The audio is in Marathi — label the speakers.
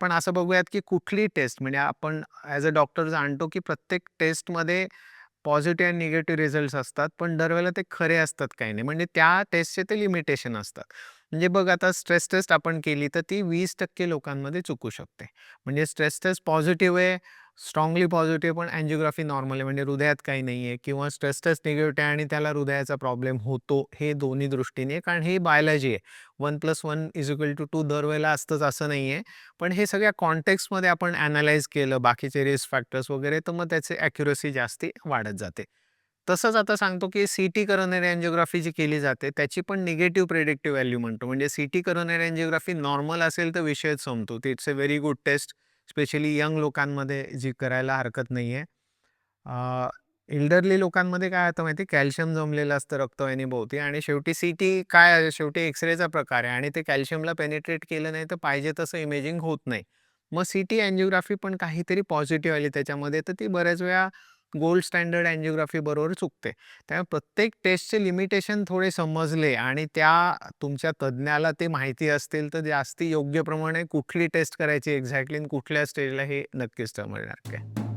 Speaker 1: पण असं बघूयात की कुठली टेस्ट म्हणजे आपण ॲज अ डॉक्टर जाणतो की प्रत्येक टेस्टमध्ये पॉझिटिव्ह आणि निगेटिव्ह रिझल्ट्स असतात, पण दरवेळेला ते खरे असतात काही नाही. म्हणजे त्या टेस्टचे ते लिमिटेशन असतात. म्हणजे बघ आता स्ट्रेस टेस्ट आपण केली तर ती 20% लोकांमध्ये चुकू शकते. म्हणजे स्ट्रेस टेस्ट पॉझिटिव्ह आहे, स्ट्राँगली पॉझिटिव्ह पण अँजिओग्राफी नॉर्मल आहे म्हणजे हृदयात काही नाही आहे किंवा स्ट्रेस टेस्ट निगेटिव्ह आहे आणि त्याला हृदयाचा प्रॉब्लेम होतो, हे दोन्ही दृष्टीने आहे. कारण ही बायोलॉजी आहे. 1+1=2 दरवेळेला असतंच असं नाही आहे. पण हे सगळ्या कॉन्टेक्स्टमध्ये आपण ॲनलाईज केलं बाकीचे रिस्क फॅक्टर्स वगैरे, तर मग त्याची ॲक्युरसी जास्ती वाढत जाते. तसंच आता सांगतो, की सीटी करोनरी अँजिओग्राफी जी केली जाते, त्याची पण निगेटिव्ह प्रिडिक्टिव्ह व्हॅल्यू म्हणतो. म्हणजे सीटी करोनरी अँजिओग्राफी नॉर्मल असेल तर विषयच संपतो. It's a very good test, especially young लोकांमध्ये जी करायला हरकत नाही आहे. एल्डरली लोकांमध्ये काय होतं माहिती आहे, कॅल्शियम जमलेलं असतं रक्तवाहिनीभोवती आणि शेवटी सीटी काय आहे, शेवटी एक्स-रेचा प्रकार आहे आणि ते कॅल्शियमला पेनिट्रेट केलं नाही तर पाहिजे तसं इमेजिंग होत नाही. मग सीटी अँजिओग्राफी पण काहीतरी पॉझिटिव्ह आली त्याच्यामध्ये, तर ती बऱ्याच वेळा गोल्ड स्टँडर्ड अँजिओग्राफी बरोबर चुकते. त्यामुळे प्रत्येक टेस्टचे लिमिटेशन थोडे समजले आणि त्या तुमच्या तज्ञाला ते माहिती असतील, तर जास्ती योग्य प्रमाणे कुठली टेस्ट करायची एक्झॅक्टली आणि कुठल्या स्टेजला हे नक्कीच समजणार काय.